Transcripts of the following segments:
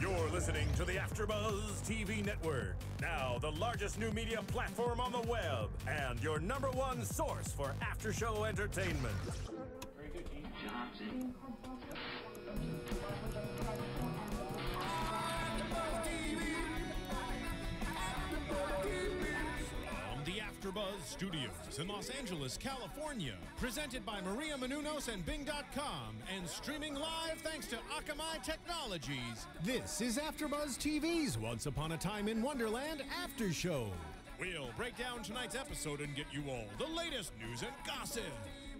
You're listening to the AFTERBUZZ TV network. Now, the largest new media platform on the web and your #1 source for after-show entertainment. Very good, team. From the AFTERBUZZ Studios in Los Angeles, California, presented by Maria Menounos and Bing.com, and streaming live thanks to Akamai Technologies. This is AFTERBUZZ TV's Once Upon a Time in Wonderland After Show. We'll break down tonight's episode and get you all the latest news and gossip.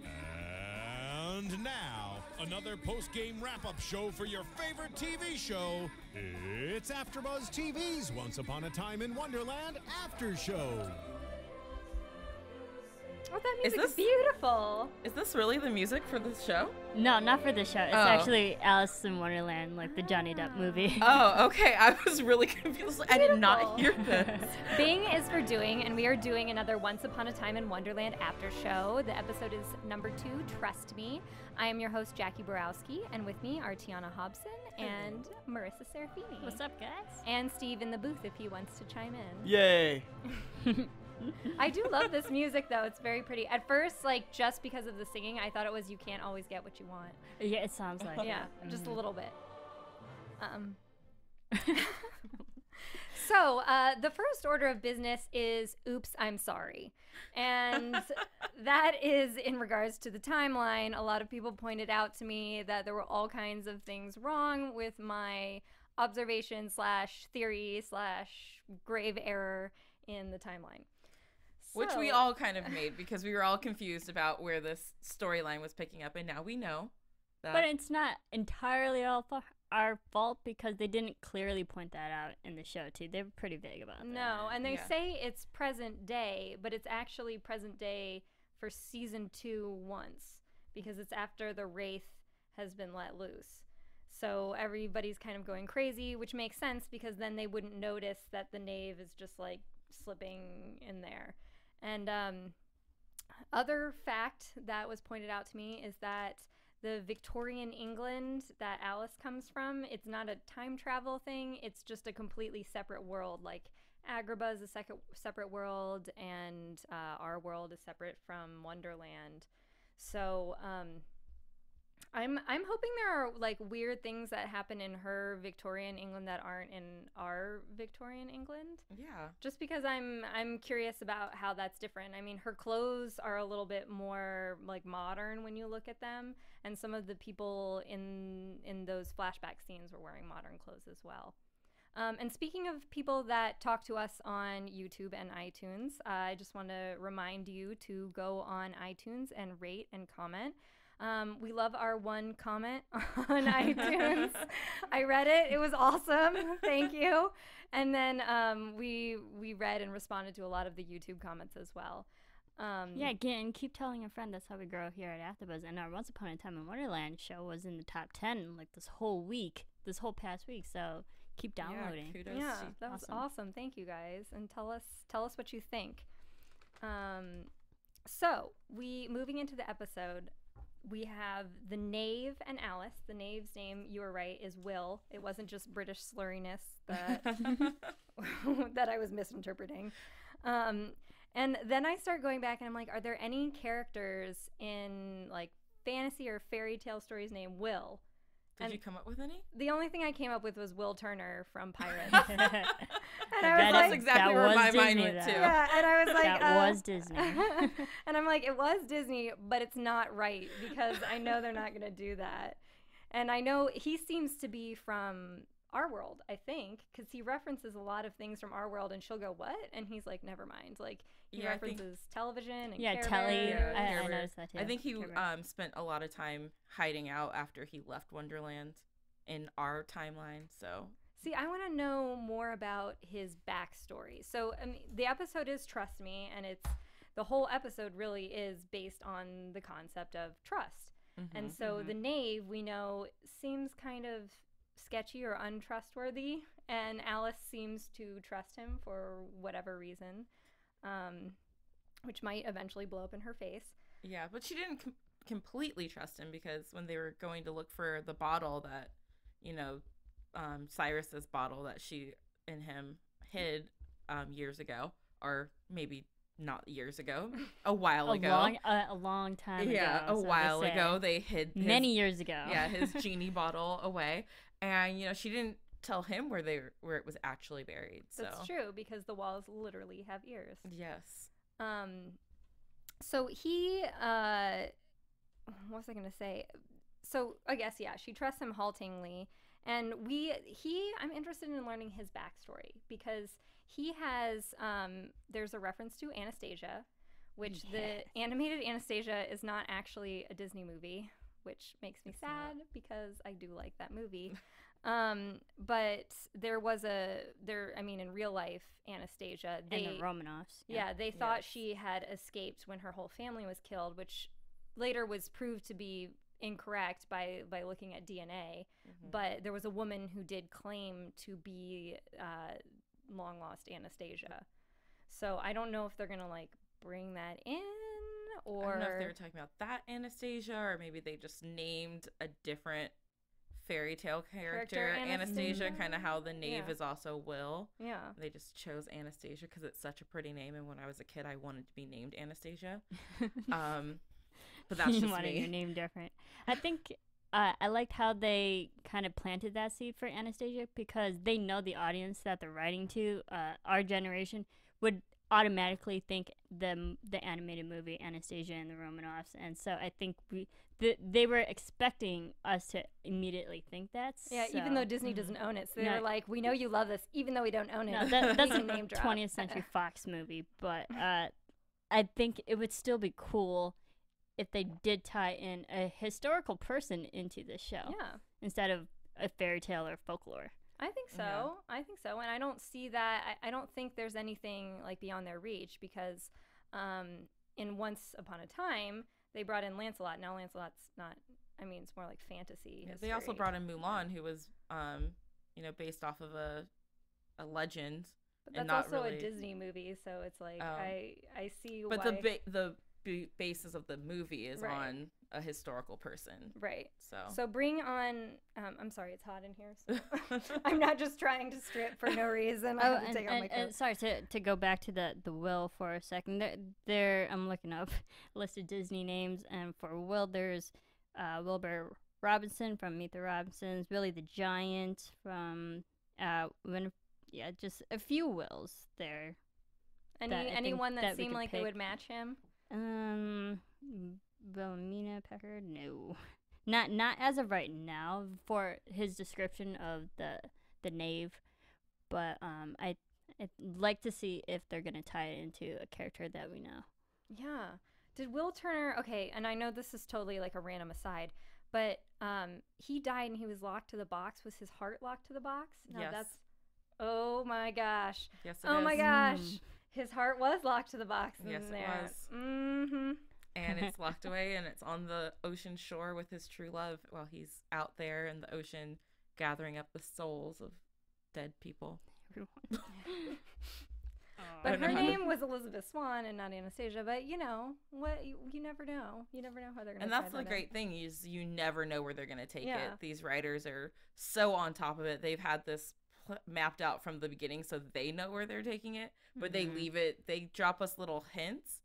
And now, another post-game wrap-up show for your favorite TV show. It's AFTERBUZZ TV's Once Upon a Time in Wonderland After Show. Oh, that music is beautiful. Is this really the music for this show? No, not for this show. It's actually Alice in Wonderland, like the Johnny Depp movie. Oh, okay. I was really confused. I did not hear this. Bing is for doing, and we are doing another Once Upon a Time in Wonderland after show. The episode is #2, Trust Me. I am your host, Jacque Borowski, and with me are Tiona, Hobson and Marisa Serafini. What's up, guys? And Steve in the booth if he wants to chime in. Yay! I do love this music, though. It's very pretty. At first, like, just because of the singing, I thought it was You Can't Always Get What You Want. Yeah, it sounds like Yeah, just a little bit. So, the first order of business is Oops, I'm Sorry. And that is in regards to the timeline. A lot of people pointed out to me that there were all kinds of things wrong with my observation / theory / grave error in the timeline. Which we all kind of made because we were all confused about where this storyline was picking up, and now we know that. But it's not entirely our fault because they didn't clearly point that out in the show, too. They were pretty vague about that. No, and they say it's present day, but it's actually present day for season 2 once because it's after the Wraith has been let loose. So everybody's kind of going crazy, which makes sense because then they wouldn't notice that the Knave is just like slipping in there. And other fact that was pointed out to me is that the Victorian England that Alice comes from, it's not a time travel thing. It's just a completely separate world. Like Agrabah is a separate world, and our world is separate from Wonderland. So I'm hoping there are like weird things that happen in her Victorian England that aren't in our Victorian England. Yeah. Just because I'm curious about how that's different. I mean, her clothes are a little bit more like modern when you look at them, and some of the people in those flashback scenes were wearing modern clothes as well. And speaking of people that talk to us on YouTube and iTunes, I just want to remind you to go on iTunes and rate and comment. We love our one comment on iTunes. I read it. It was awesome. Thank you. And then we read and responded to a lot of the YouTube comments as well. Yeah, again, keep telling a friend. That's how we grow here at AfterBuzz. And our Once Upon a Time in Wonderland show was in the top 10 like this whole past week. So keep downloading. Yeah, kudos. Yeah, that was awesome. Thank you guys, and tell us what you think. So moving into the episode. We have the Knave and Alice. The Knave's name, you were right, is Will. It wasn't just British slurriness that that I was misinterpreting. And then I start going back and I'm like, are there any characters in like fantasy or fairy tale stories named Will? Did you come up with any? The only thing I came up with was Will Turner from Pirates. And I was like, exactly where my mind went too. Yeah, and I was like, that was Disney. And I'm like, it was Disney, but it's not right because I know they're not going to do that. And I know he seems to be from our world, I think, because he references a lot of things from our world, and she'll go, what? And he's like, never mind. Like, he references television and Care telly. Bear. I noticed that too. I think he spent a lot of time hiding out after he left Wonderland in our timeline, so... See, I want to know more about his backstory. So, I mean, the episode is Trust Me, and the whole episode really is based on the concept of trust. And so the Knave, we know, seems kind of sketchy or untrustworthy, and Alice seems to trust him for whatever reason, which might eventually blow up in her face. Yeah, but she didn't completely trust him because when they were going to look for the bottle that, Cyrus's bottle that she and him hid years ago, or maybe not years ago, a while ago. A long time ago. Yeah, a while ago. They hid many years ago. Yeah, his genie bottle away. And, she didn't tell him where it was actually buried. So. That's true, because the walls literally have ears. Yes. So he, what was I going to say? So I guess, yeah, she trusts him haltingly. And I'm interested in learning his backstory, because he has, there's a reference to Anastasia, which the animated Anastasia is not actually a Disney movie, which makes me sad because I do like that movie. But there was in real life, Anastasia, and the Romanovs. Yeah, they thought she had escaped when her whole family was killed, which later was proved to be incorrect by looking at DNA. But there was a woman who did claim to be long lost Anastasia. So I don't know if they're gonna bring that in, or I don't know if they were talking about that Anastasia, or maybe they just named a different fairy tale character Anastasia, kind of how the Knave is also Will. Yeah, they just chose Anastasia because it's such a pretty name, and when I was a kid I wanted to be named Anastasia. But that's just wanted me. your name different. I think I liked how they kind of planted that seed for Anastasia, because they know the audience that they're writing to, our generation, would automatically think the animated movie Anastasia and the Romanovs, and so I think they were expecting us to immediately think that. Yeah, so. Even though Disney doesn't own it, so they were like, "We know you love this, even though we don't own it." No, that's a name 20th Century Fox movie, but I think it would still be cool if they did tie in a historical person into the show, instead of a fairy tale or folklore. I think so. Yeah. I think so. And I don't see that. I don't think there's anything beyond their reach, because in Once Upon a Time, they brought in Lancelot. Now Lancelot's not, it's more like fantasy. Yeah, they also brought in Mulan, who was, based off of a legend. But that's also really a Disney movie, so it's I see why. But the basis of the movie is on a historical person, right? So bring on I'm sorry, it's hot in here, so I'm not just trying to strip for no reason. I have to take off my coat. Sorry, to go back to the Will for a second, there I'm looking up a list of Disney names, and for Will there's Wilbur Robinson from Meet the Robinsons, Billy the Giant from just a few Wills there. Anyone that seemed like it would match him? Wilhelmina Pecker? No. Not as of right now for his description of the Knave, but I'd like to see if they're gonna tie it into a character that we know. Yeah. Did Will Turner, okay, and I know this is totally a random aside, but he died and he was locked to the box. Was his heart locked to the box? No, yes. Oh my gosh. Yes, it is. Oh my gosh. His heart was locked to the box. Yes, it was. Mm-hmm. And it's locked away, and it's on the ocean shore with his true love while he's out there in the ocean gathering up the souls of dead people. But her name was Elizabeth Swann and not Anastasia. But you never know. You never know how they're going to. And that's the great thing, is you never know where they're going to take it. These writers are so on top of it. They've had this mapped out from the beginning, so they know where they're taking it. But they leave it. They drop us little hints.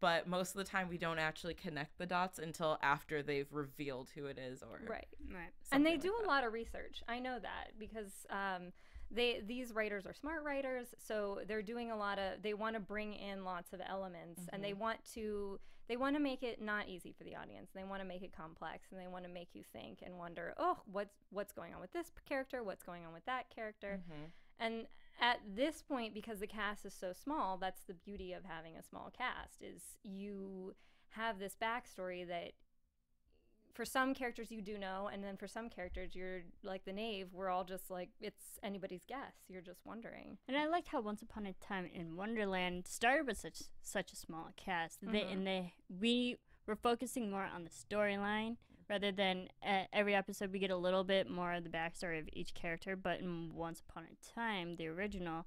But most of the time, we don't actually connect the dots until after they've revealed who it is, or right. And they do a lot of research. I know that because these writers are smart writers, so they're doing a lot of. They want to bring in lots of elements, and they want to make it not easy for the audience. They want to make it complex, and they want to make you think and wonder, what's going on with this character? What's going on with that character? And at this point, because the cast is so small, that's the beauty of having a small cast, is you have this backstory that for some characters you do know, and then for some characters, you're like the Knave, we're all just it's anybody's guess. You're just wondering. And I liked how Once Upon a Time in Wonderland started with such a small cast. We were focusing more on the storyline, rather than every episode we get a little bit more of the backstory of each character. But in Once Upon a Time, the original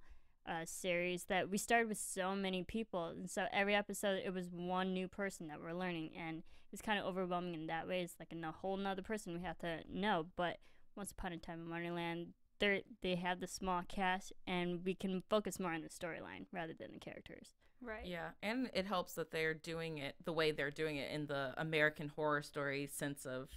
series, that we started with so many people, and so every episode it was one new person that we're learning, and it was kind of overwhelming in that way. It's a whole nother person we have to know. But Once Upon a Time in Wonderland, they have the small cast, and we can focus more on the storyline rather than the characters. Right. Yeah, and it helps that they're doing it the way they're doing it in the American Horror Story sense of,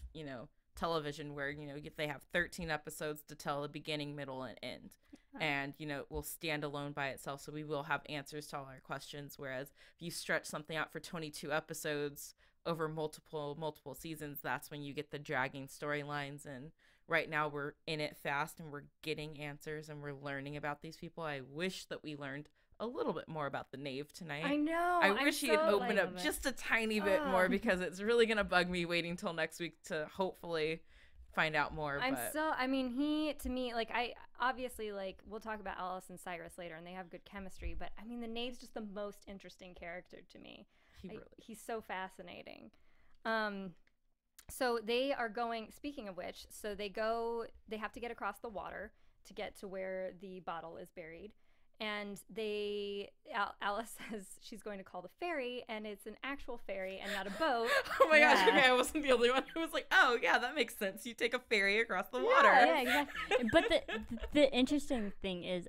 television, where, they have 13 episodes to tell a beginning, middle, and end. And, it will stand alone by itself, so we will have answers to all our questions. Whereas if you stretch something out for 22 episodes over multiple seasons, that's when you get the dragging storylines. And right now we're in it fast, and we're getting answers, and we're learning about these people. I wish that we learned a little bit more about the Knave tonight. I know. I wish he had opened up just a tiny bit more, because it's really going to bug me waiting till next week to hopefully find out more. He, to me, obviously, we'll talk about Alice and Cyrus later, and they have good chemistry, but the Knave's just the most interesting character to me. He's so fascinating. So they are going, speaking of which, they have to get across the water to get to where the bottle is buried. And Alice says she's going to call the ferry, and it's an actual ferry and not a boat. Oh my gosh, okay, I wasn't the only one who was like, oh yeah, that makes sense. You take a ferry across the water. Yeah, exactly. But the interesting thing is,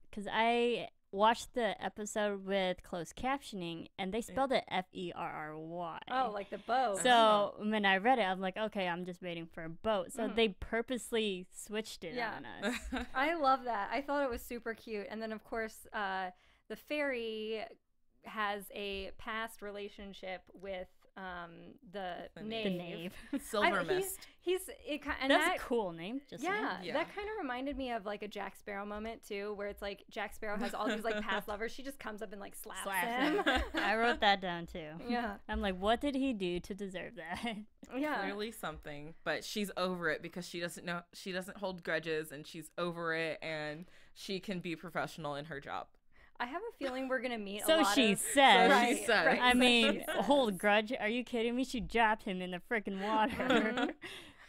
because I watched the episode with closed captioning, and they spelled it Ferry. Oh, like the boat. So when I read it, I'm like, okay, I'm just waiting for a boat. So they purposely switched it on us. I love that. I thought it was super cute. And then, of course, the fairy has a past relationship with the Knave. Silver Mist. That's a cool name. That kind of reminded me of a Jack Sparrow moment too, where it's Jack Sparrow has all these past lovers. She just comes up and slaps him. I wrote that down too. Yeah. I'm like, what did he do to deserve that? Yeah. Clearly something, but she's over it because she doesn't hold grudges, and she's over it, and she can be professional in her job. I have a feeling we're gonna meet. So she said. Right. I mean, hold grudge? Are you kidding me? She dropped him in the freaking water.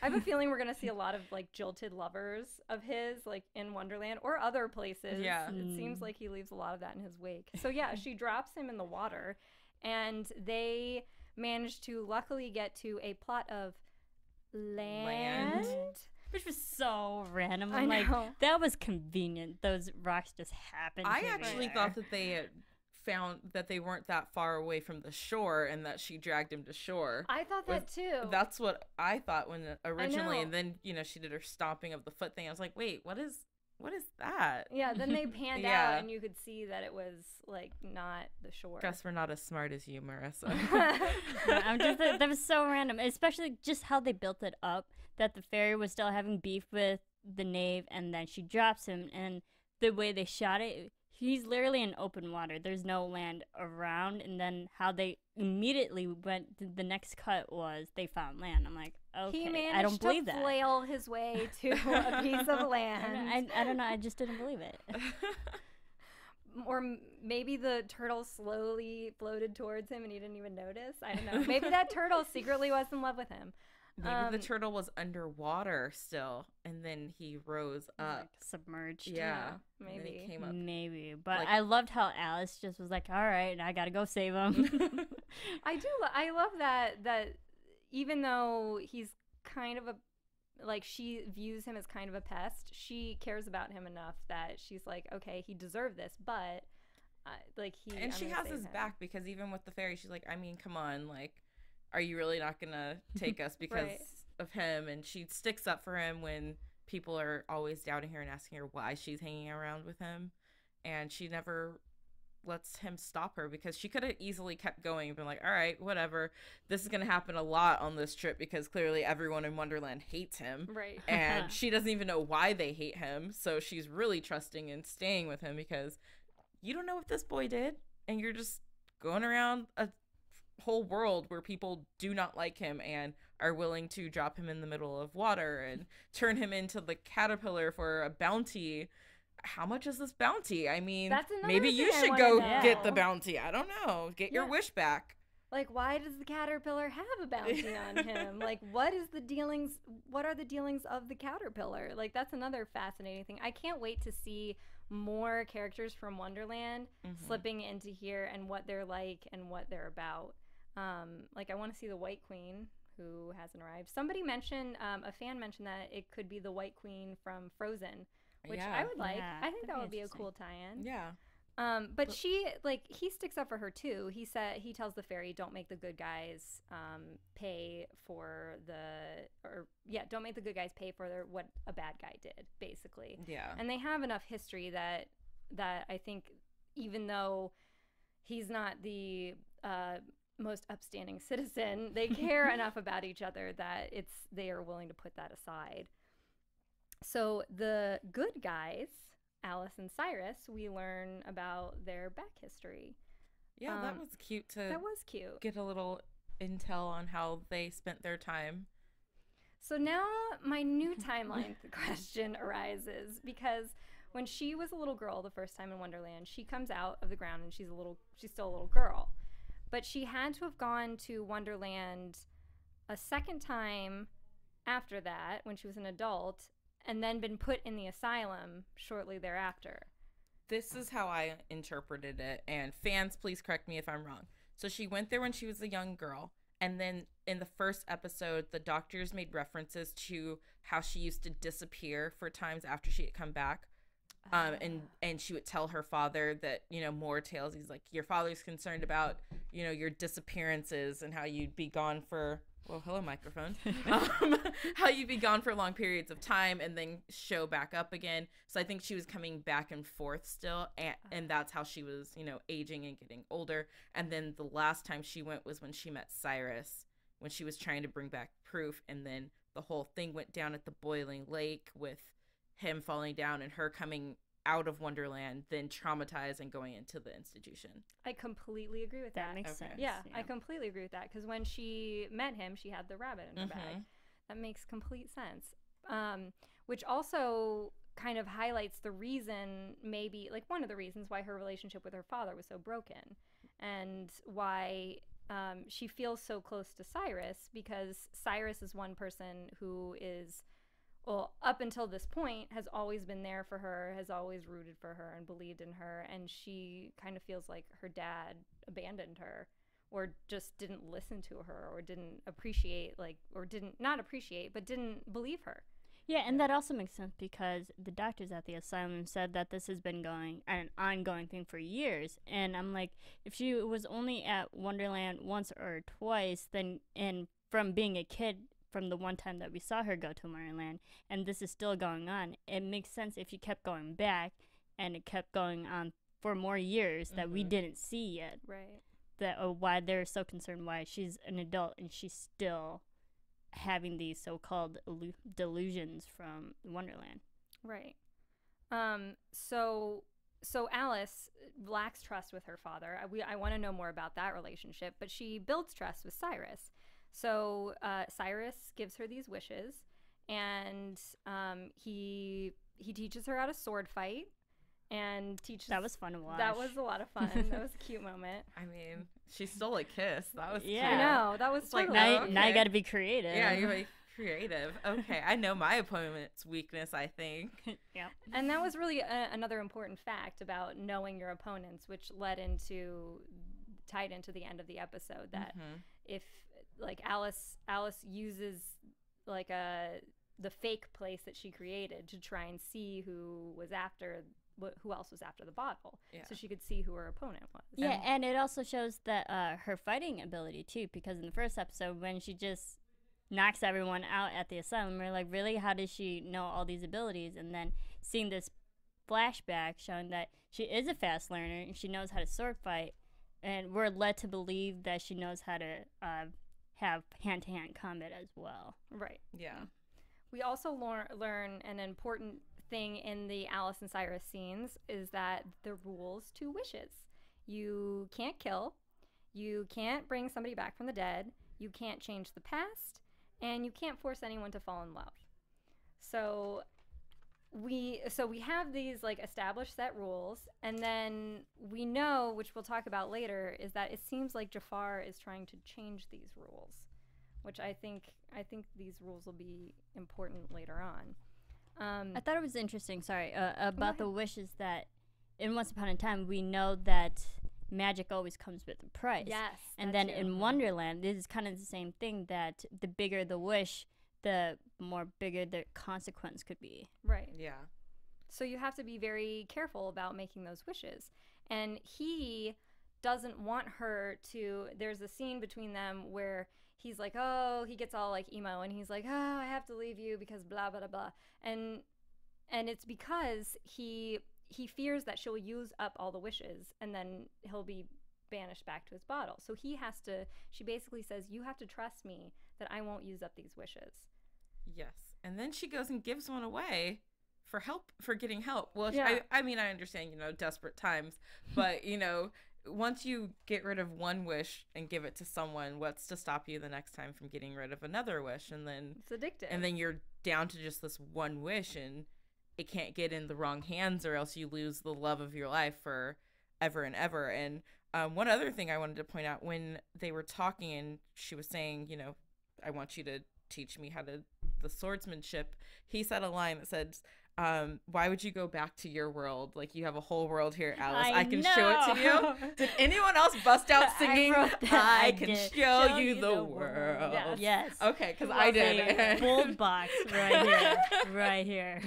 I have a feeling we're gonna see a lot of jilted lovers of his, in Wonderland or other places. Yeah, it seems like he leaves a lot of that in his wake. So yeah, she drops him in the water, and they manage to luckily get to a plot of land. Which was so random. I'm like, that was convenient. Those rocks just happened. I actually thought that they had found that they weren't that far away from the shore, and that she dragged him to shore. I thought that too. That's what I thought when originally, and then she did her stomping of the foot thing. I was like, wait, what is that? Yeah, then they panned out, and you could see that it was not the shore. Guess we're not as smart as you, Marissa. That was so random, especially just how they built it up. That the fairy was still having beef with the Knave, and then she drops him, and the way they shot it, he's literally in open water. There's no land around, and then how they immediately went, the next cut was they found land. I'm like, okay, I don't believe that. He managed to flail his way to a piece of land. I don't know, I just didn't believe it. Or maybe the turtle slowly floated towards him and he didn't even notice. I don't know. Maybe that turtle secretly was in love with him. Maybe the turtle was underwater still, and then he rose up. Submerged. Yeah. Maybe. Came up. Maybe. But I loved how Alice just was like, all right, I got to go save him. I love that even though he's kind of she views him as kind of a pest, she cares about him enough that she's like, okay, he deserved this, but she has his back, because even with the fairy, she's like, I mean, come on, are you really not gonna take us because of him? And she sticks up for him when people are always doubting her and asking her why she's hanging around with him, and she never lets him stop her, because she could have easily kept going and been like, all right, whatever, this is gonna happen a lot on this trip because clearly everyone in Wonderland hates him, right? And she doesn't even know why they hate him, so she's really trusting and staying with him because you don't know what this boy did, and you're just going around a whole world where people do not like him and are willing to drop him in the middle of water and turn him into the caterpillar for a bounty. How much is this bounty? I mean, maybe you should go get the bounty. I don't know. Get your wish back. Why does the caterpillar have a bounty on him? What are the dealings of the caterpillar? That's another fascinating thing. I can't wait to see more characters from Wonderland slipping into here and what they're like and what they're about. I want to see the White Queen, who hasn't arrived. Somebody mentioned, a fan mentioned that it could be the White Queen from Frozen, which I would like. Yeah, I think that that'd would be be a cool tie-in. Yeah. But she, like, he sticks up for her too. He tells the fairy, don't make the good guys pay for don't make the good guys pay for what a bad guy did, basically. Yeah. And they have enough history that I think, even though he's not the most upstanding citizen, they care enough about each other that they are willing to put that aside. So the good guys, Alice and Cyrus, we learn about their back history. Yeah, that was cute That was cute. get a little intel on how they spent their time. So now my new timeline question arises, because when she was a little girl the first time in Wonderland, she comes out of the ground and she's still a little girl. But she had to have gone to Wonderland a second time after that, when she was an adult, and then been put in the asylum shortly thereafter. This is how I interpreted it, and fans, please correct me if I'm wrong. So she went there when she was a young girl, and then in the first episode, the doctors made references to how she used to disappear for times after she had come back. And she would tell her father that, more tales. He's like, your father's concerned about, your disappearances and how you'd be gone for, well, hello, microphone, how you'd be gone for long periods of time and then show back up again. So I think she was coming back and forth still. And that's how she was, aging and getting older. And then the last time she went was when she met Cyrus, when she was trying to bring back proof. And then the whole thing went down at the boiling lake with him falling down and her coming out of Wonderland, then traumatized and going into the institution. I completely agree with that. That makes sense. Yeah, I completely agree with that, because when she met him, she had the rabbit in her bag. That makes complete sense. Which also kind of highlights the reason, maybe, like one of the reasons why her relationship with her father was so broken, and why she feels so close to Cyrus, because Cyrus is one person who is, well, up until this point, has always been there for her, has always rooted for her and believed in her, and she kind of feels like her dad abandoned her, or just didn't listen to her, or didn't appreciate, but didn't believe her. Yeah, and that also makes sense, because the doctors at the asylum said that this has been an ongoing thing for years. And I'm like, if she was only at Wonderland once or twice, then, and from being a kid, from the one time that we saw her go to Wonderland, and this is still going on, it makes sense if you kept going back and it kept going on for more years that we didn't see yet. Right. That why they're so concerned why she's an adult and she's still having these so-called delusions from Wonderland. Right. So Alice lacks trust with her father. I want to know more about that relationship, but she builds trust with Cyrus. So Cyrus gives her these wishes, and he teaches her how to sword fight, and teaches. That was fun to watch. That was a lot of fun. That was a cute moment. I mean, she stole a kiss. That was Yeah. I cute. know, that was like, totally now you got to be creative. Yeah, you're like creative. Okay, I know my opponent's weakness, I think. Yeah. And that was really another important fact about knowing your opponents, which tied into the end of the episode, that if, like, Alice uses like the fake place that she created to try and see who else was after the bottle, so she could see who her opponent was. Yeah, and it also shows that her fighting ability too, because in the first episode when she just knocks everyone out at the asylum, we're like, really, how does she know all these abilities? And then seeing this flashback showing that she is a fast learner and she knows how to sword fight, and we're led to believe that she knows how to have hand-to-hand combat as well. Right. Yeah. We also learn an important thing in the Alice and Cyrus scenes is that the rules to wishes. You can't kill, you can't bring somebody back from the dead, you can't change the past, and you can't force anyone to fall in love. So we have these like established set rules, and then we know, which we'll talk about later, is that it seems like Jafar is trying to change these rules, which I think these rules will be important later on. I thought it was interesting, about the wishes, that in Once Upon a Time we know that magic always comes with a price. Yes. And that then too. in Wonderland, this is kind of the same thing, that the bigger the wish, the more bigger the consequence could be. Right. Yeah. So you have to be very careful about making those wishes. And he doesn't want her to, there's a scene between them where he's like, oh, he gets all like emo and he's like, oh, I have to leave you because blah, blah, blah, blah. And it's because he fears that she'll use up all the wishes and then he'll be banished back to his bottle. So she basically says, you have to trust me that I won't use up these wishes. Yes. And then she goes and gives one away for getting help. Well, Yeah. I mean, I understand, desperate times, but, once you get rid of one wish and give it to someone, what's to stop you the next time from getting rid of another wish? And then It's addictive. And then you're down to just this one wish, and it can't get in the wrong hands, or else you lose the love of your life for ever and ever. And one other thing I wanted to point out, when they were talking and she was saying, I want you to teach me the swordsmanship, he said a line that said, why would you go back to your world? Like, you have a whole world here, Alice. I can show it to you. Did anyone else bust out singing? I can show you the world. Yes. Okay, because I did. Bold box right here.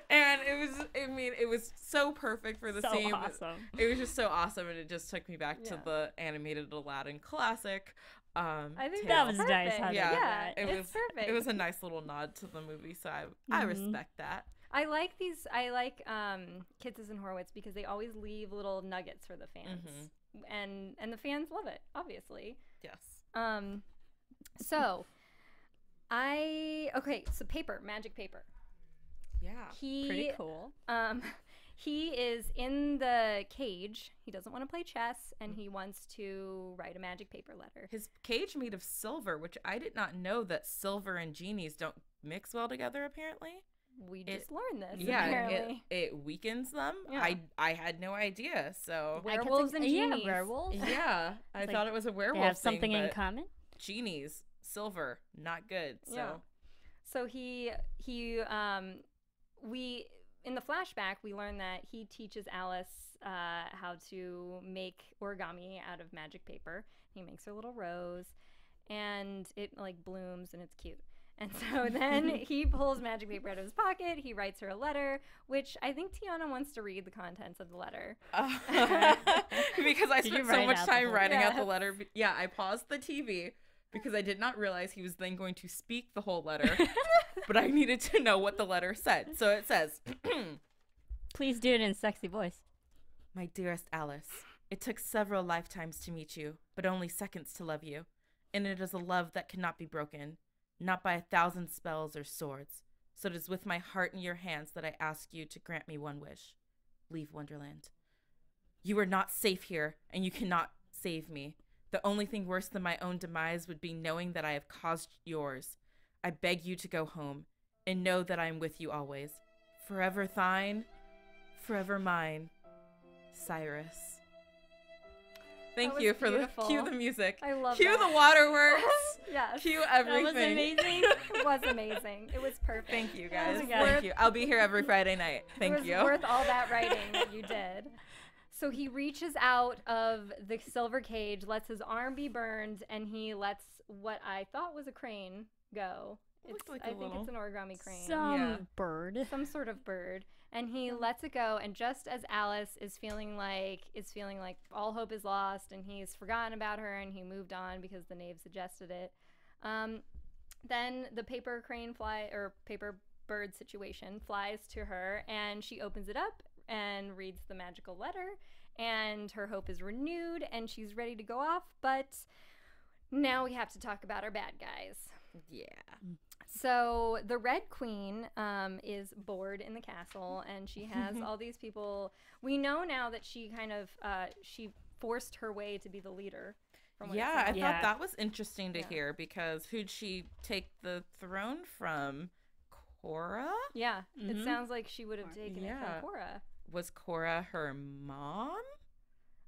And it was so perfect for the So scene. awesome. It was just so awesome, and it just took me back to the animated Aladdin classic. I think that that's was perfect. nice. How they did that. It's perfect. It was a nice little nod to the movie, so I respect that. I like Kids and Horowitz because they always leave little nuggets for the fans, and the fans love it, obviously. Yes. So magic paper. Yeah. Pretty cool. He is in the cage. He doesn't want to play chess, and he wants to write a magic paper letter. His cage made of silver, which I did not know that silver and genies don't mix well together, apparently. We just learned this. Yeah, apparently. it weakens them. Yeah. I had no idea. So Werewolves and genies. Yeah, werewolves. yeah, I thought it was a werewolf. They have thing, something in but common. Genies, silver, not good. So Yeah. So we in the flashback we learn that he teaches Alice how to make origami out of magic paper. He makes her a little rose, and it like blooms and it's cute. And so then he pulls magic paper out of his pocket. He writes her a letter, which I think Tiona wants to read the contents of the letter. Because I spent so much time writing out the Yes. letter. Yeah, I paused the TV because I did not realize he was then going to speak the whole letter, but I needed to know what the letter said. So it says, Please do it in a sexy voice. My dearest Alice, it took several lifetimes to meet you, but only seconds to love you. And it is a love that cannot be broken, not by 1,000 spells or swords. So it is with my heart in your hands that I ask you to grant me one wish. Leave Wonderland. You are not safe here, and you cannot save me. The only thing worse than my own demise would be knowing that I have caused yours. I beg you to go home, and know that I am with you always. Forever thine, forever mine, Cyrus. Thank was you for beautiful. cue the music. I love Cue that. the waterworks. Yes. Cue everything. That was amazing. It was amazing. It was perfect. Thank you It guys. was Thank worth- you. I'll be here every Friday night. Thank it was you. worth all that writing that you did. So he reaches out of the silver cage, lets his arm be burned, and he lets what I thought was a crane go. It looked like I a think little- it's an origami crane. Some bird. Some sort of bird. And he lets it go, and just as Alice is feeling like all hope is lost and he's forgotten about her and he moved on because the knave suggested it, then the paper bird situation flies to her, and she opens it up and reads the magical letter, and her hope is renewed and she's ready to go off. But now we have to talk about our bad guys. Yeah. So the Red Queen is bored in the castle, and she has all these people. We know now that she kind of she forced her way to be the leader. From what it Yeah, I sounds thought like. that was interesting to Yeah. hear, because who'd she take the throne from? Cora? Yeah, it Mhm. sounds like she would have taken it Yeah. from Cora. Was Cora her mom?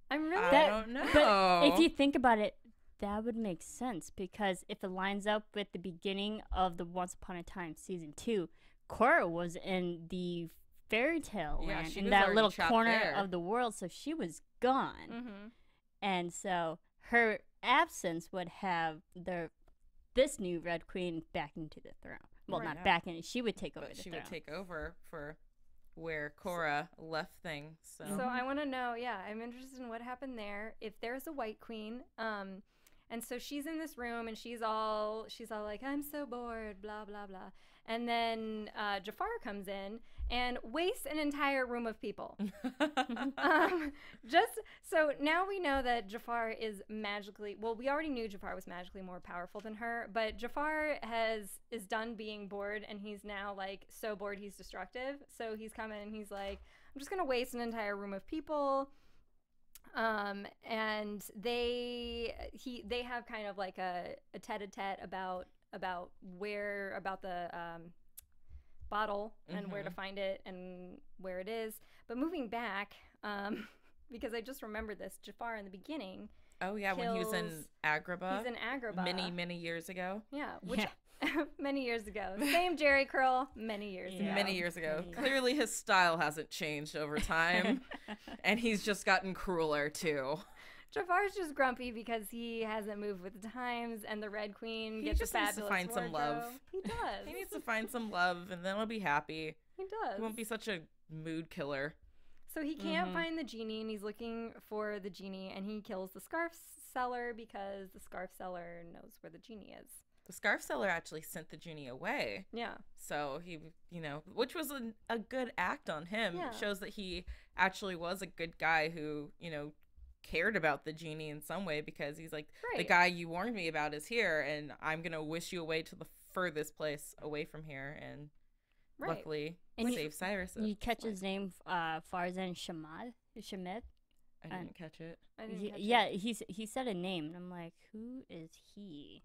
I'm really I don't know. But if you think about it, that would make sense, because if it lines up with the beginning of the Once Upon a Time season 2, Cora was in the fairy tale Yeah, land, she in was that already little trapped corner there. of the world, so she was gone. Mhm. And so her absence would have this new Red Queen back into the throne. Well, Right, not yeah. back in. She would take over But the she throne. would take over for where Cora left things. So, So I want to know, I'm interested in what happened there. If there's a White Queen, and so she's in this room and she's all like, I'm so bored, blah blah blah. And then Jafar comes in and wastes an entire room of people. Just so now we know that Jafar is magically, well, we already knew Jafar was magically more powerful than her, but Jafar is done being bored, and he's now like so bored he's destructive. So he's coming and he's like, I'm just gonna waste an entire room of people. And they have kind of like a tete-a-tete about the bottle and where to find it and where it is. But moving back, because I just remembered this, Jafar in the beginning. oh yeah, when he was in Agrabah. He's in Agrabah. Many years ago. Yeah, which many years ago. Same Jerry curl, many years ago. Many years ago. Clearly his style hasn't changed over time. And he's just gotten crueler too. Jafar's just grumpy because he hasn't moved with the times, and the Red Queen He gets just a needs to fabulous find some love. wardrobe. He does. He needs to find some love and then he'll be happy. He does. He won't be such a mood killer. So he can't find the genie, and he's looking for the genie, and he kills the scarf seller because the scarf seller knows where the genie is. The scarf seller actually sent the genie away. Yeah. So he, which was a good act on him. Yeah. It shows that he actually was a good guy who, cared about the genie in some way, because he's like, the Right. guy you warned me about is here, and I'm going to wish you away to the furthest place away from here. And Right. luckily And you- save Cyrus. You catch his name, Farzan Shamed. I didn't catch it. I didn't catch Yeah, it. he said a name, and I'm like, who is he?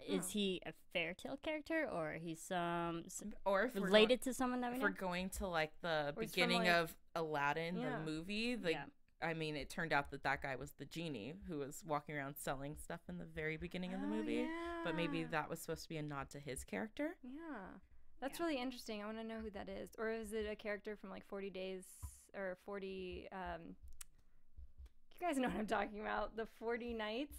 Is he a fairy tale character, or he's Or if related to someone that we if know? we're going to like the Or he's from, beginning like- of Aladdin, Yeah. the movie, Yeah. I mean, it turned out that guy was the genie who was walking around selling stuff in the very beginning of the Oh, movie. But maybe yeah. that was supposed to be a nod to his character. Yeah. That's Yeah. really interesting. I want to know who that is. Or is it a character from like 40 Days or 40 you guys know what I'm talking about, the 40 Nights?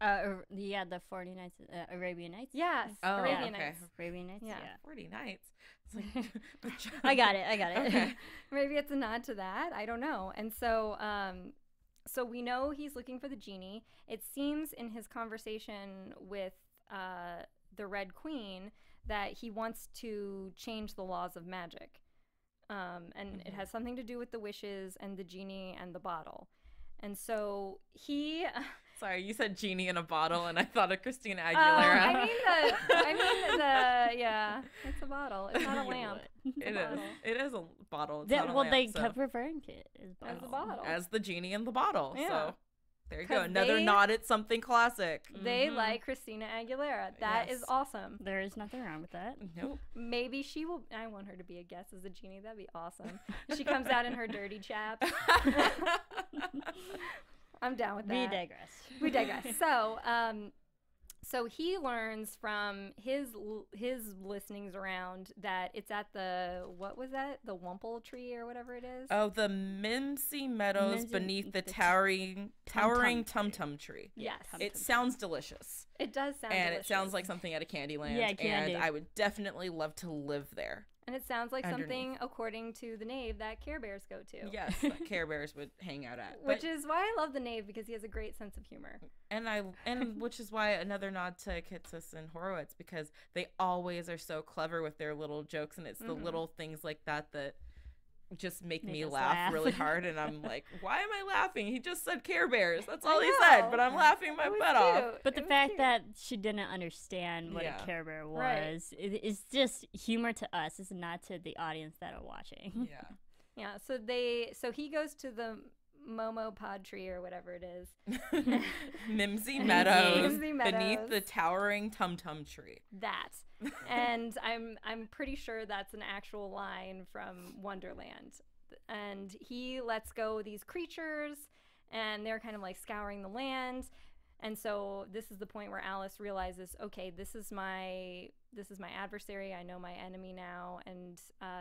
The 40 Nights, Arabian Nights. Yes, Oh, Arabian okay. Nights. Arabian Nights. Yeah. Yeah. 40 nights. It's like, I got it. Okay. Maybe it's a nod to that. I don't know. And so so we know he's looking for the genie. It seems in his conversation with the Red Queen that he wants to change the laws of magic. And it has something to do with the wishes and the genie and the bottle. And so he Sorry, you said genie in a bottle, and I thought of Christina Aguilera. I mean the yeah, it's a bottle. It's not a lamp. It is. It is a bottle. It's That, not a well, lamp, they so- kept referring to it as As bottle. a bottle. as the genie in the bottle. Yeah. So there you 'Cause go. Another they- nod at something classic. They like Christina Aguilera. That is Yes. awesome. There is nothing wrong with that. Nope. Maybe she will. I want her to be a guest as a genie. That'd be awesome. She comes out in her dirty chaps. I'm down with that. We digress. We digress. So he learns from his listenings around that it's at the, what was that? The Wumple tree or whatever it is. Oh, the Mimsy Meadows Mimsy- beneath the the towering Tum-tum tum-tum tree. Yes. It sounds delicious. It does sound And delicious. it sounds like something out of Candyland. Yeah, Candy. And I would definitely love to live there. And it sounds like underneath. something, according to the Knave, that Care Bears go to. Yes, that Care Bears would hang out at. Which is why I love the Knave, because he has a great sense of humor. And which is why another nod to Kitsis and Horowitz, because they always are so clever with their little jokes, and it's the little things like that that just make me us laugh laugh. really hard. And I'm like, why am I laughing? He just said Care Bears. That's I all he know. said, but I'm laughing my It was butt off. cute. But It the was fact cute. that she didn't understand what Yeah. a Care Bear was, Right. it's just humor to us. It's not to the audience that are watching. Yeah. Yeah, so he goes to the Momo Pod Tree or whatever it is. Mimsy Meadows, Mimsy beneath Meadows. the towering tum-tum tree. That. And I'm pretty sure that's an actual line from Wonderland. And he lets go these creatures, and they're kind of like scouring the land. And so this is the point where Alice realizes, okay, this is my adversary. I know my enemy now. And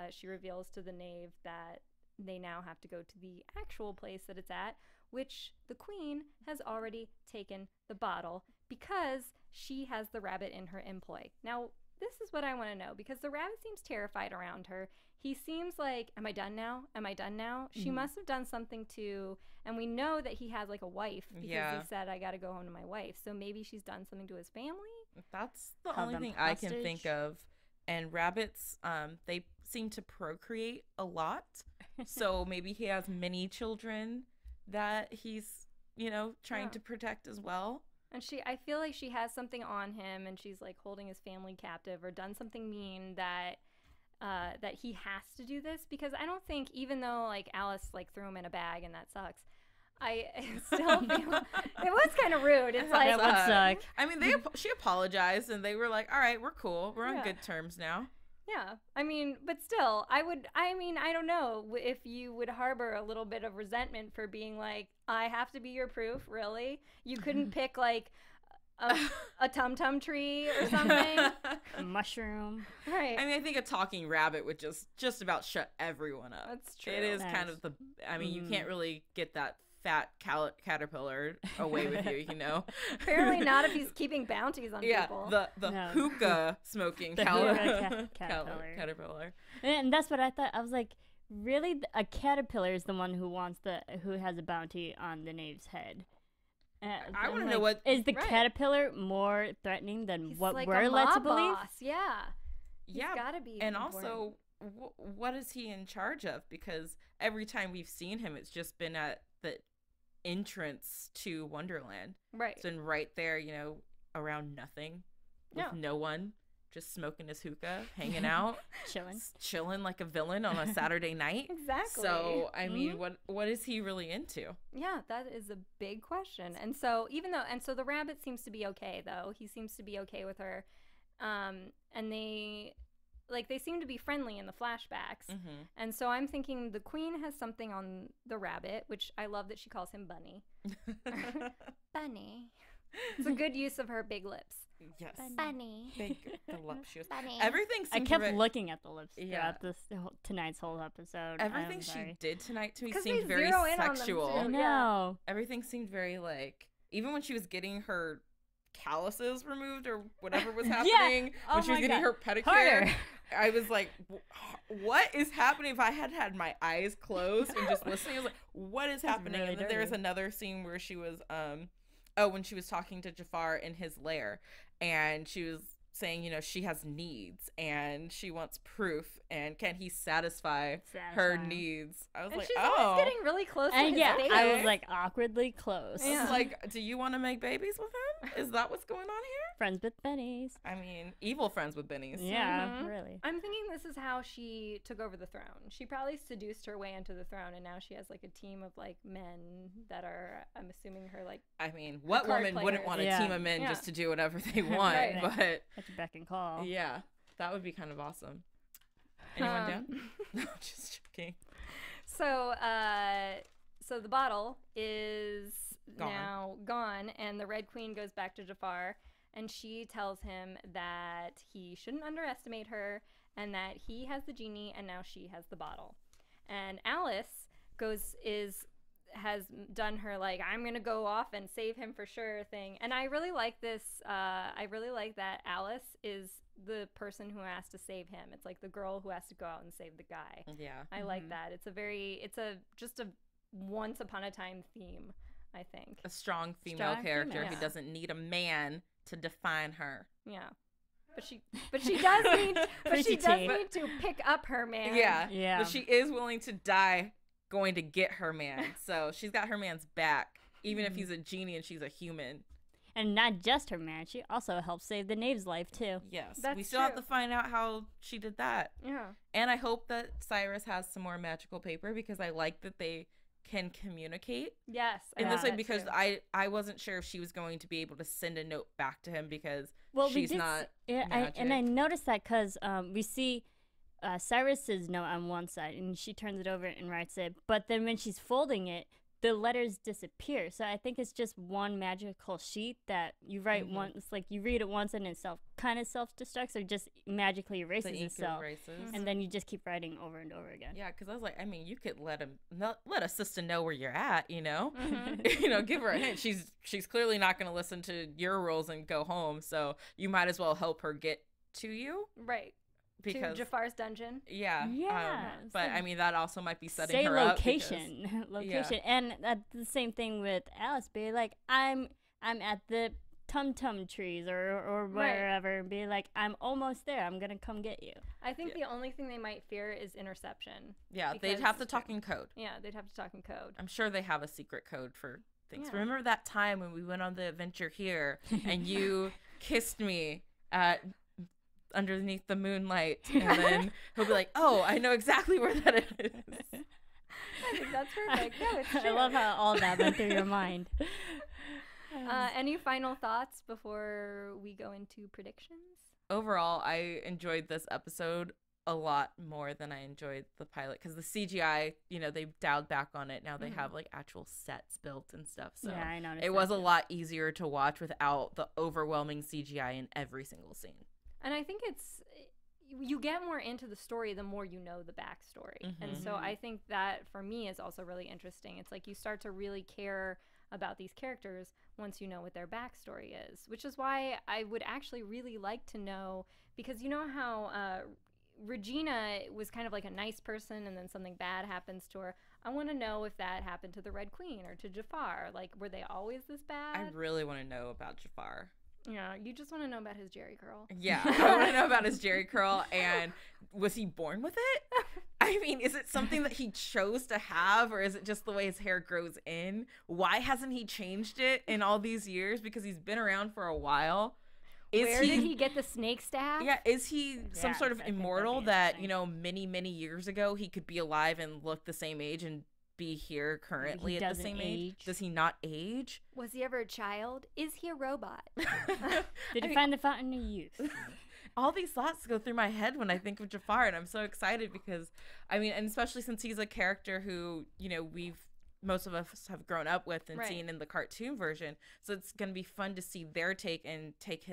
she reveals to the Knave that they now have to go to the actual place that it's at, which the queen has already taken the bottle because she has the rabbit in her employ. Now, this is what I want to know, because the rabbit seems terrified around her. He seems like, am I done now? Am I done now? She must have done something to, and we know that he has like a wife because he said, I got to go home to my wife. So maybe she's done something to his family? That's the only thing I can think of. And rabbits, they seem to procreate a lot. So maybe he has many children that he's, trying to protect as well. And I feel like she has something on him, and she's like holding his family captive or done something mean that he has to do this, because I don't think, even though like Alice like threw him in a bag and that sucks, I still feel it was kind of rude. It's like, that would suck. I mean, she apologized and they were like, all right, we're cool. We're on good terms now. Yeah. I mean, but still, I don't know if you would harbor a little bit of resentment for being like, I have to be your proof, really? You couldn't pick like a tum-tum tree or something? A mushroom. Right. I mean, I think a talking rabbit would just about shut everyone up. That's true. It is kind of you can't really get that fat caterpillar away with you, Apparently not if he's keeping bounties on people. The hookah smoking caterpillar. And that's what I thought. I was like, really? A caterpillar is the one who has a bounty on the knave's head. I want to know what is the caterpillar more threatening than he's what like we're led to believe? Boss. Yeah. He's gotta be. And important. also, what is he in charge of? Because every time we've seen him, it's just been at the entrance to Wonderland. Right. It's been right there, around nothing, with no one, just smoking his hookah, hanging out, chilling like a villain on a Saturday night. Exactly. So I mean, what is he really into? Yeah, that is a big question. And so so the rabbit seems to be okay, though. He seems to be okay with her, and they seem to be friendly in the flashbacks. Mm-hmm. And so I'm thinking the queen has something on the rabbit, which I love that she calls him Bunny. Bunny. It's a good use of her big lips. Yes. Bunny. Big voluptuous. Bunny. Everything I seemed kept looking at the lips Yeah. throughout tonight's whole episode. Everything I'm she sorry. did tonight to me 'Cause seemed they very zero in on them, sexual. too. No. Everything seemed very even when she was getting her calluses removed or whatever was happening, Oh when she was my getting God. her pedicure, Harder. I was like, what is happening? If I had my eyes closed and just listening, I was like, what is happening? really And then there was dirty. another scene where she was when she was talking to Jafar in his lair, and she was saying, she has needs and she wants proof, and can he satisfy her needs? I was And like, she's oh. always getting really close to And his yeah, face. I was like awkwardly close. I was like, do you want to make babies with him? Is that what's going on here? Friends with bennies. I mean, evil friends with bennies. Yeah, Mhm. really. I'm thinking this is how she took over the throne. She probably seduced her way into the throne, and now she has like a team of like men that are, I'm assuming, her like. I mean, what card woman wouldn't players. want a Yeah. team of men Yeah. just to do whatever they want? Right. But At your beck and call. yeah, that would be kind of awesome. Anyone down? No, just joking. So the bottle is Gone. now gone, and the Red Queen goes back to Jafar, and she tells him that he shouldn't underestimate her, and that he has the genie, and now she has the bottle. And Alice has done her like, I'm gonna go off and save him for sure thing. And I really like this. I really like that Alice is the person who has to save him. It's like the girl who has to go out and save the guy. Yeah. I like that. It's just a once upon a time theme, I think. A strong female Strong character female. who doesn't need a man to define her. Yeah. But she does need Pretty tea. to pick up her man. Yeah. Yeah. But she is willing to die going to get her man. So she's got her man's back, even if he's a genie and she's a human. And not just her man, she also helped save the knave's life too. Yes. That's we still have true. to find out how she did that. Yeah. And I hope that Cyrus has some more magical paper, because I like that they can communicate Yes. in I this love way, that because too. I wasn't sure if she was going to be able to send a note back to him, because Well, she's not Yeah, magic. and I noticed that because we see Cyrus's note on one side, and she turns it over and writes it. But then when she's folding it, the letters disappear. So I think it's just one magical sheet that you write once, like you read it once and it kind of self-destructs or just magically erases itself. And then you just keep writing over and over again. Yeah, because I was like, I mean, you could let a sister know where you're at, you know? You know, give her a hint. She's clearly not going to listen to your rules and go home, so you might as well help her get to you. Right. Because to Jafar's dungeon. Yeah. But so I mean, that also might be setting say her location. up. Location. Yeah. And the same thing with Alice. Be like, I'm at the tum-tum trees or wherever, and be like, I'm almost there. I'm going to come get you. I think the only thing they might fear is interception. Yeah, they'd have to talk in code. Yeah, they'd have to talk in code. I'm sure they have a secret code for things. Yeah. Remember that time when we went on the adventure here and you kissed me underneath the moonlight, and then he'll be like, oh, I know exactly where that is. I think that's perfect. No, it's true. I love how all that went through your mind. Any final thoughts before we go into predictions? Overall, I enjoyed this episode a lot more than I enjoyed the pilot, because the CGI, you know, they dialed back on it. Now they have like actual sets built and stuff, so yeah, I noticed it was a lot easier to watch without the overwhelming CGI in every single scene. And I think you get more into the story the more you know the backstory. And so I think that for me is also really interesting. It's like you start to really care about these characters once you know what their backstory is, which is why I would actually really like to know, because you know how Regina was kind of like a nice person and then something bad happens to her. I want to know if that happened to the Red Queen or to Jafar. Like, were they always this bad? I really want to know about Jafar. Yeah, you just want to know about his Jerry curl. Yeah, I want to know about his Jerry curl, and was he born with it? I mean, is it something that he chose to have, or is it just the way his hair grows in? Why hasn't he changed it in all these years? Because he's been around for a while. Where did he get the snake staff? Yeah, is he some sort of I think immortal that'd be that, interesting. you know, many, many years ago he could be alive and look the same age and be here currently at the doesn't same age? age. Does he not age? Was he ever a child? Is he a robot? Did you find the fountain of youth? All these thoughts go through my head when I think of Jafar, and I'm so excited because, I mean, and especially since he's a character who, you know, most of us have grown up with and seen in the cartoon version. So it's going to be fun to see their take and take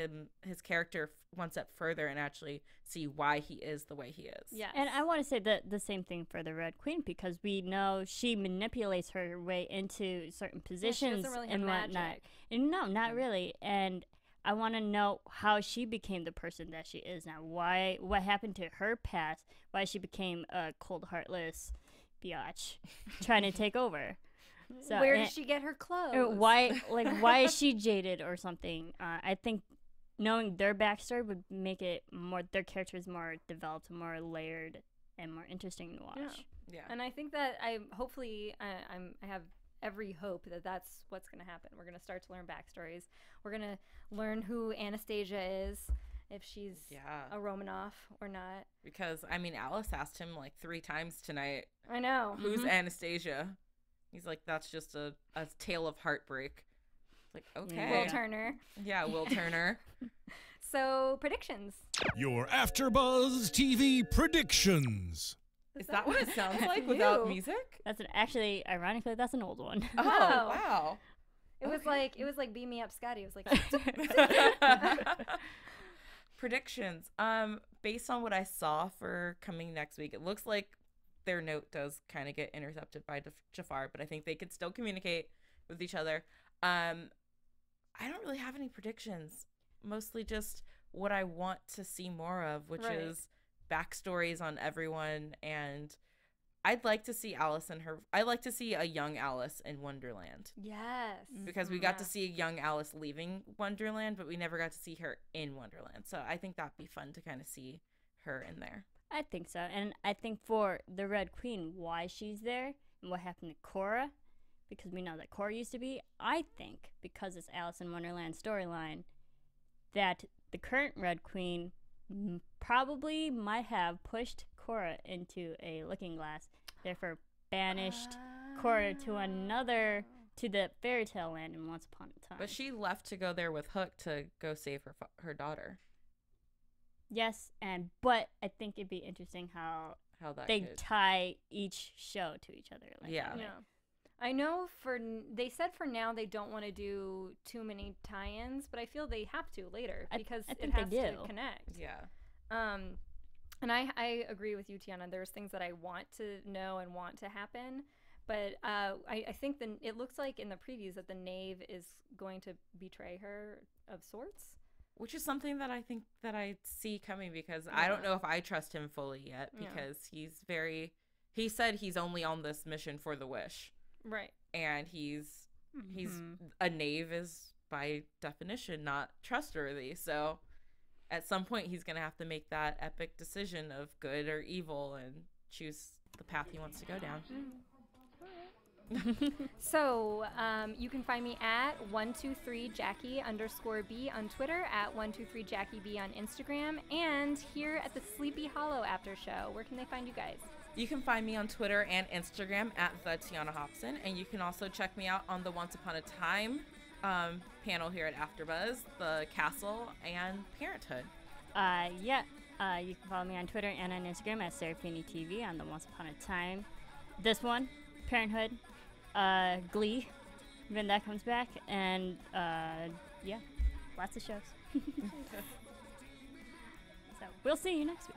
his character one step further and actually see why he is the way he is. Yeah. And I want to say the same thing for the Red Queen, because we know she manipulates her way into certain positions really have and whatnot. magic. And no, not really. And I want to know how she became the person that she is now. What happened to her past? Why she became a cold, heartless biatch trying to take over. So, where did she get her clothes? Why is she jaded or something? I think knowing their backstory would make it their characters more developed, more layered, and more interesting to watch. Yeah. And I think that I have every hope that that's what's going to happen. We're going to start to learn backstories. We're going to learn who Anastasia is, if she's a Romanoff or not. Because, I mean, Alice asked him like 3 times tonight. I know. Who's Anastasia? He's like, that's just a tale of heartbreak. Like, okay. Will Turner. Yeah, Will Turner. So, predictions. Your AFTERBUZZ TV predictions. Is that what it sounds like new. without music? Actually, ironically, that's an old one. Oh, wow. It was like Beam Me Up, Scotty. It was like predictions. Based on what I saw for coming next week, it looks like their note does kind of get intercepted by Jafar, but I think they could still communicate with each other. I don't really have any predictions. Mostly just what I want to see more of, which is backstories on everyone. And I'd like to see I'd like to see a young Alice in Wonderland. yes. Because we got to see a young Alice leaving Wonderland, but we never got to see her in Wonderland. So I think that'd be fun to kind of see her in there. I think so. And I think for the Red Queen, why she's there and what happened to Cora, because we know that Cora used to be, I think, because it's Alice in Wonderland storyline, that the current Red Queen probably might have pushed Cora into a looking glass, therefore banished Cora to the fairy tale land in Once Upon a Time. But she left to go there with Hook to go save her daughter. Yes, but I think it'd be interesting how that they could... tie each show to each other. Like Yeah. that way. Yeah. I know they said for now they don't want to do too many tie-ins, but I feel they have to later because it has to connect. Yeah. And I agree with you, Tiona. There's things that I want to know and want to happen, but I think it looks like in the previews that the Knave is going to betray her of sorts. Which is something that I think that I see coming because I don't know if I trust him fully yet because he said he's only on this mission for the wish. Right. And he's a knave is by definition not trustworthy. So at some point he's going to have to make that epic decision of good or evil and choose the path he wants to go down. So you can find me at 123Jackie_B on Twitter, at 123JackieB on Instagram, and here at the Sleepy Hollow after show. Where can they find you guys? You can find me on Twitter and Instagram at the Tiona Hobson, and you can also check me out on the Once Upon a Time panel here at AfterBuzz, the Castle, and Parenthood. You can follow me on Twitter and on Instagram at Serafini TV on the Once Upon a Time. This one, Parenthood, Glee, when that comes back, and lots of shows. So we'll see you next week.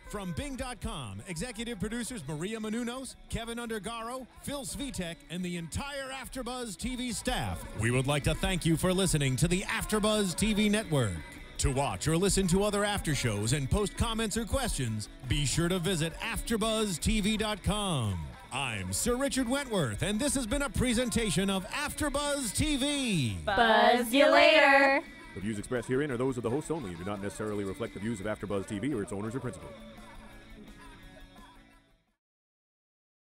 From Bing.com, executive producers Maria Menounos, Kevin Undergaro, Phil Svitek, and the entire AfterBuzz TV staff, we would like to thank you for listening to the AfterBuzz TV network. To watch or listen to other after shows and post comments or questions, be sure to visit AfterBuzzTV.com. I'm Sir Richard Wentworth, and this has been a presentation of AfterBuzz TV. Buzz you later. The views expressed herein are those of the hosts only and do not necessarily reflect the views of AfterBuzz TV or its owners or principals.